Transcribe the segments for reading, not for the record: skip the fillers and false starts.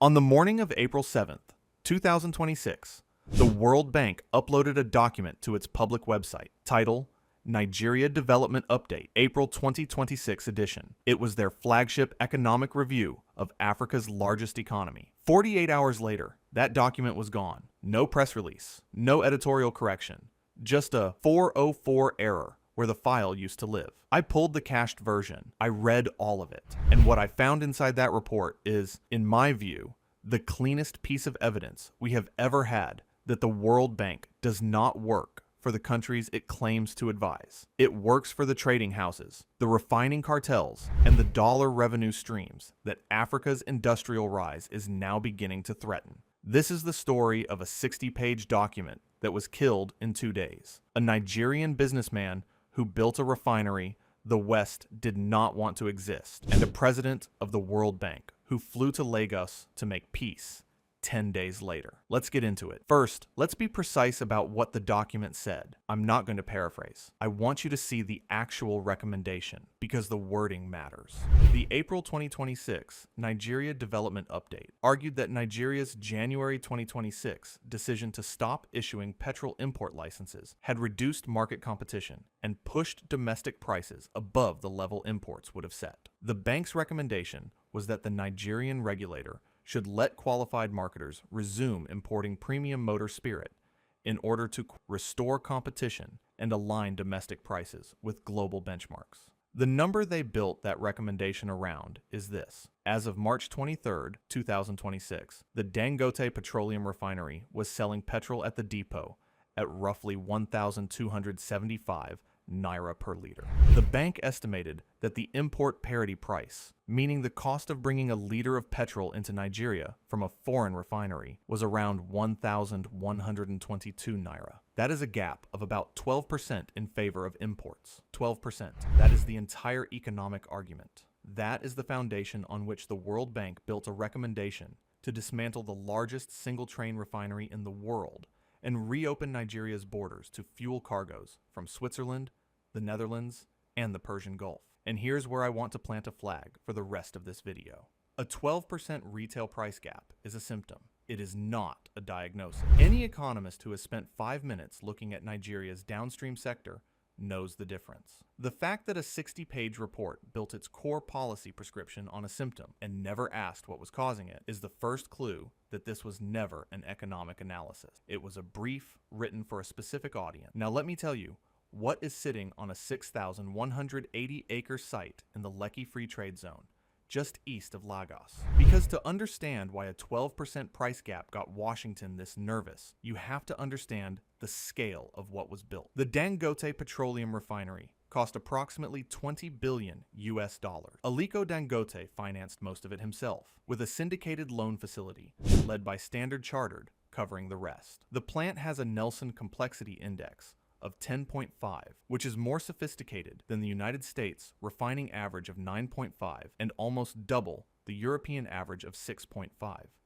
On the morning of April 7th, 2026, the World Bank uploaded a document to its public website, titled Nigeria Development Update, April 2026 edition. It was their flagship economic review of Africa's largest economy. 48 hours later, that document was gone. No press release, no editorial correction, just a 404 error where the file used to live. I pulled the cached version. I read all of it. And what I found inside that report is, in my view, the cleanest piece of evidence we have ever had that the World Bank does not work for the countries it claims to advise. It works for the trading houses, the refining cartels, and the dollar revenue streams that Africa's industrial rise is now beginning to threaten. This is the story of a 60-page document that was killed in 2 days. A Nigerian businessman who built a refinery the West did not want to exist, and a president of the World Bank who flew to Lagos to make peace 10 days later. Let's get into it. First, let's be precise about what the document said. I'm not going to paraphrase. I want you to see the actual recommendation because the wording matters. The April 2026 Nigeria Development Update argued that Nigeria's January 2026 decision to stop issuing petrol import licenses had reduced market competition and pushed domestic prices above the level imports would have set. The bank's recommendation was that the Nigerian regulator should let qualified marketers resume importing premium motor spirit in order to restore competition and align domestic prices with global benchmarks. The number they built that recommendation around is this. As of March 23, 2026, the Dangote Petroleum Refinery was selling petrol at the depot at roughly 1,275 naira per liter. The bank estimated that the import parity price, meaning the cost of bringing a liter of petrol into Nigeria from a foreign refinery, was around 1,122 naira. That is a gap of about 12% in favor of imports. 12%. That is the entire economic argument. That is the foundation on which the World Bank built a recommendation to dismantle the largest single-train refinery in the world and reopen Nigeria's borders to fuel cargoes from Switzerland, the Netherlands, and the Persian Gulf. And here's where I want to plant a flag for the rest of this video. A 12% retail price gap is a symptom. It is not a diagnosis. Any economist who has spent 5 minutes looking at Nigeria's downstream sector knows the difference. The fact that a 60-page report built its core policy prescription on a symptom and never asked what was causing it is the first clue that this was never an economic analysis. It was a brief written for a specific audience. Now let me tell you what is sitting on a 6,180-acre site in the Lekki Free Trade Zone, just east of Lagos. Because to understand why a 12% price gap got Washington this nervous, you have to understand the scale of what was built. The Dangote Petroleum Refinery cost approximately $20 billion US. Aliko Dangote financed most of it himself, with a syndicated loan facility led by Standard Chartered covering the rest. The plant has a Nelson Complexity Index of 10.5, which is more sophisticated than the United States refining average of 9.5 and almost double the European average of 6.5.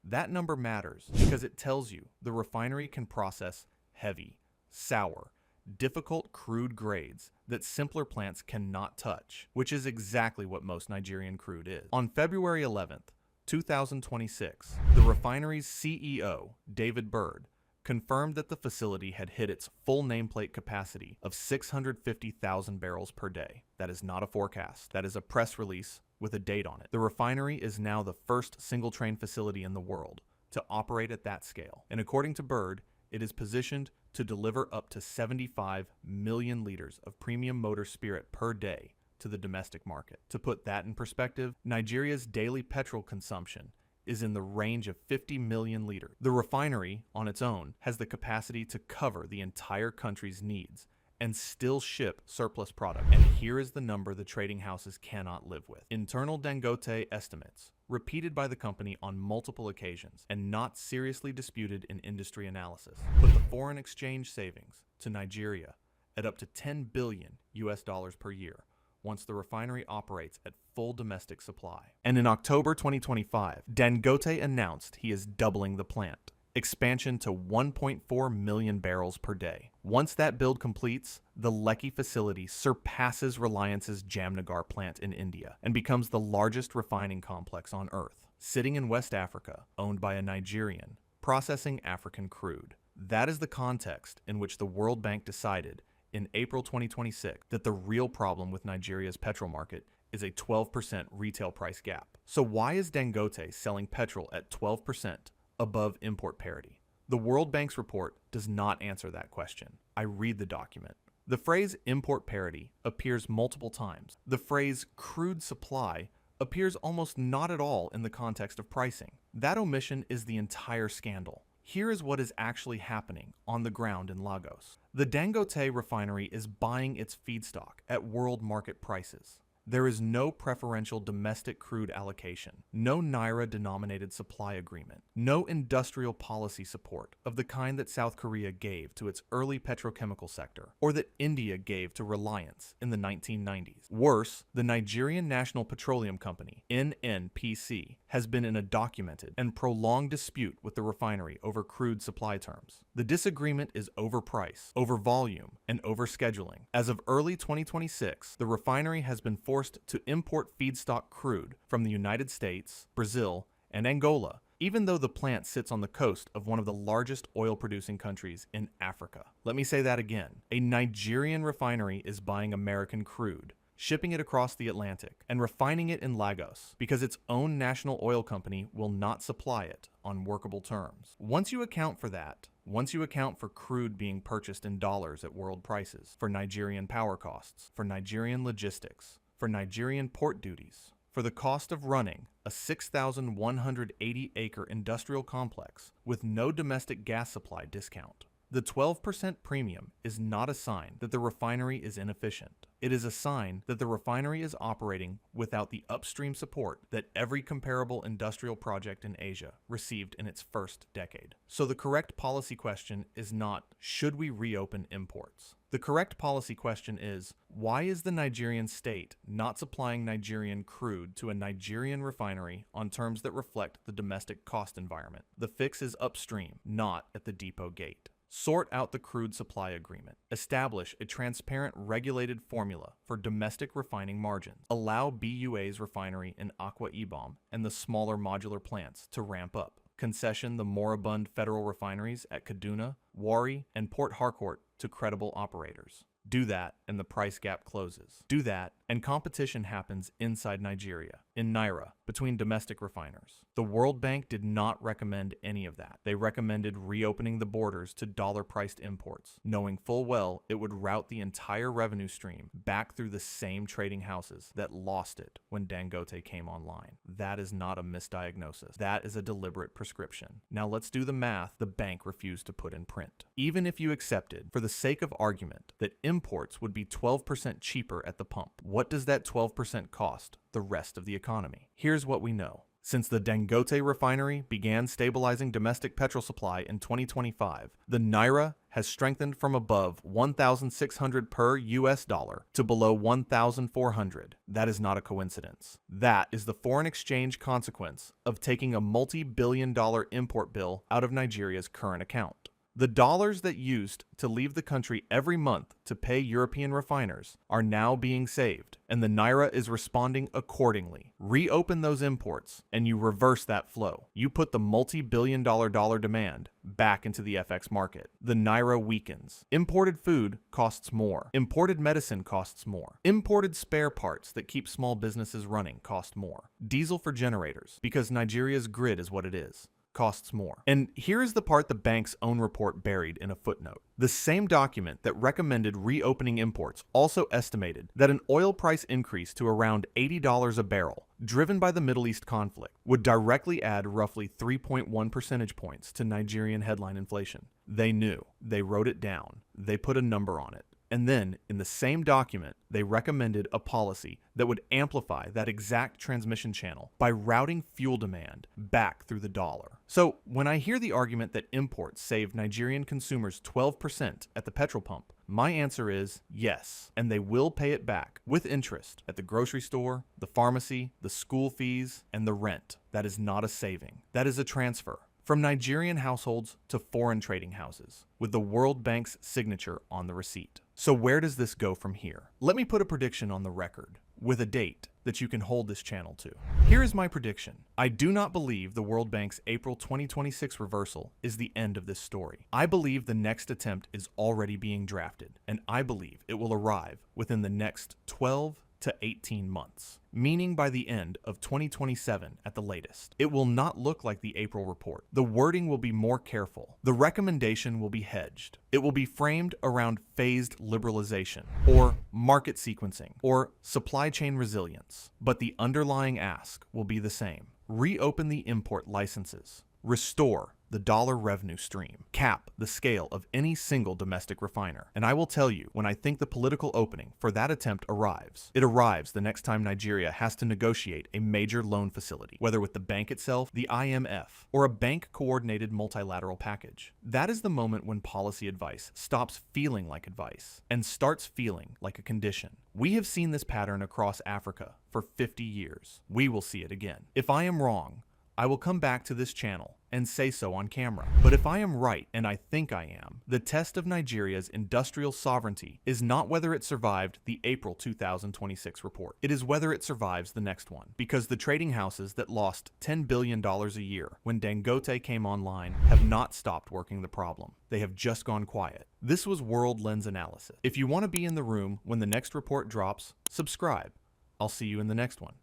That number matters because it tells you the refinery can process heavy, sour, difficult crude grades that simpler plants cannot touch, which is exactly what most Nigerian crude is. On February 11th, 2026, the refinery's CEO, David Bird, confirmed that the facility had hit its full nameplate capacity of 650,000 barrels per day. That is not a forecast. That is a press release with a date on it. The refinery is now the first single-train facility in the world to operate at that scale. And according to Bird, it is positioned to deliver up to 75 million liters of premium motor spirit per day to the domestic market. To put that in perspective, Nigeria's daily petrol consumption is in the range of 50 million liters. The refinery, on its own, has the capacity to cover the entire country's needs and still ship surplus product. And here is the number the trading houses cannot live with. Internal Dangote estimates, repeated by the company on multiple occasions and not seriously disputed in industry analysis, put the foreign exchange savings to Nigeria at up to $10 billion US per year once the refinery operates at full domestic supply. And in October 2025, Dangote announced he is doubling the plant, expansion to 1.4 million barrels per day. Once that build completes, the Lekki facility surpasses Reliance's Jamnagar plant in India and becomes the largest refining complex on Earth. sitting in West Africa, owned by a Nigerian, processing African crude. That is the context in which the World Bank decided in April 2026 that the real problem with Nigeria's petrol market is a 12% retail price gap. So why is Dangote selling petrol at 12% above import parity? The World Bank's report does not answer that question. I read the document. The phrase import parity appears multiple times. The phrase crude supply appears almost not at all in the context of pricing. That omission is the entire scandal. Here is what is actually happening on the ground in Lagos. The Dangote Refinery is buying its feedstock at world market prices. There is no preferential domestic crude allocation, no Naira-denominated supply agreement, no industrial policy support of the kind that South Korea gave to its early petrochemical sector, or that India gave to Reliance in the 1990s. Worse, the Nigerian National Petroleum Company, NNPC, has been in a documented and prolonged dispute with the refinery over crude supply terms. The disagreement is over price, over volume, and over scheduling. As of early 2026, the refinery has been forced to import feedstock crude from the United States, Brazil, and Angola, even though the plant sits on the coast of one of the largest oil-producing countries in Africa. Let me say that again. A Nigerian refinery is buying American crude, shipping it across the Atlantic, and refining it in Lagos because its own national oil company will not supply it on workable terms. Once you account for that, once you account for crude being purchased in dollars at world prices, for Nigerian power costs, for Nigerian logistics, for Nigerian port duties, for the cost of running a 6,180-acre industrial complex with no domestic gas supply discount, the 12% premium is not a sign that the refinery is inefficient. It is a sign that the refinery is operating without the upstream support that every comparable industrial project in Asia received in its first decade. So the correct policy question is not, should we reopen imports? The correct policy question is, why is the Nigerian state not supplying Nigerian crude to a Nigerian refinery on terms that reflect the domestic cost environment? The fix is upstream, not at the depot gate. Sort out the crude supply agreement. Establish a transparent, regulated formula for domestic refining margins. Allow BUA's refinery in Akwa Ibom and the smaller modular plants to ramp up. Concession the moribund federal refineries at Kaduna, Warri, and Port Harcourt to credible operators. Do that, and the price gap closes. Do that, and competition happens inside Nigeria, in Naira, between domestic refiners. The World Bank did not recommend any of that. They recommended reopening the borders to dollar-priced imports, knowing full well it would route the entire revenue stream back through the same trading houses that lost it when Dangote came online. That is not a misdiagnosis. That is a deliberate prescription. Now let's do the math the bank refused to put in print. Even if you accepted, for the sake of argument, that imports would be 12% cheaper at the pump, what does that 12% cost the rest of the economy? Here's what we know. Since the Dangote Refinery began stabilizing domestic petrol supply in 2025, the Naira has strengthened from above 1,600 per US dollar to below 1,400. That is not a coincidence. That is the foreign exchange consequence of taking a multi-billion-dollar import bill out of Nigeria's current account. The dollars that used to leave the country every month to pay European refiners are now being saved, and the Naira is responding accordingly. Reopen those imports, and you reverse that flow. You put the multi-billion-dollar demand back into the FX market. The Naira weakens. Imported food costs more. Imported medicine costs more. Imported spare parts that keep small businesses running cost more. Diesel for generators, because Nigeria's grid is what it is, costs more. And here is the part the bank's own report buried in a footnote. The same document that recommended reopening imports also estimated that an oil price increase to around $80 a barrel, driven by the Middle East conflict, would directly add roughly 3.1 percentage points to Nigerian headline inflation. They knew. They wrote it down. They put a number on it. And then, in the same document, they recommended a policy that would amplify that exact transmission channel by routing fuel demand back through the dollar. So, when I hear the argument that imports save Nigerian consumers 12% at the petrol pump, my answer is yes, and they will pay it back with interest at the grocery store, the pharmacy, the school fees, and the rent. That is not a saving. That is a transfer from Nigerian households to foreign trading houses, with the World Bank's signature on the receipt. So where does this go from here? Let me put a prediction on the record. with a date that you can hold this channel to. Here is my prediction. I do not believe the World Bank's April 2026 reversal is the end of this story. I believe the next attempt is already being drafted, and I believe it will arrive within the next 12 to 18 months, meaning by the end of 2027 at the latest. It will not look like the April report. The wording will be more careful. The recommendation will be hedged. It will be framed around phased liberalization, or market sequencing, or supply chain resilience. But the underlying ask will be the same. Reopen the import licenses. Restore the dollar revenue stream. Cap the scale of any single domestic refiner. And I will tell you, when I think the political opening for that attempt arrives, it arrives the next time Nigeria has to negotiate a major loan facility, whether with the bank itself, the IMF, or a bank-coordinated multilateral package. That is the moment when policy advice stops feeling like advice and starts feeling like a condition. We have seen this pattern across Africa for 50 years. We will see it again. If I am wrong, I will come back to this channel and say so on camera. But if I am right, and I think I am, the test of Nigeria's industrial sovereignty is not whether it survived the April 2026 report. It is whether it survives the next one. Because the trading houses that lost $10 billion a year when Dangote came online have not stopped working the problem. They have just gone quiet. This was World Lens Analysis. If you want to be in the room when the next report drops, subscribe. I'll see you in the next one.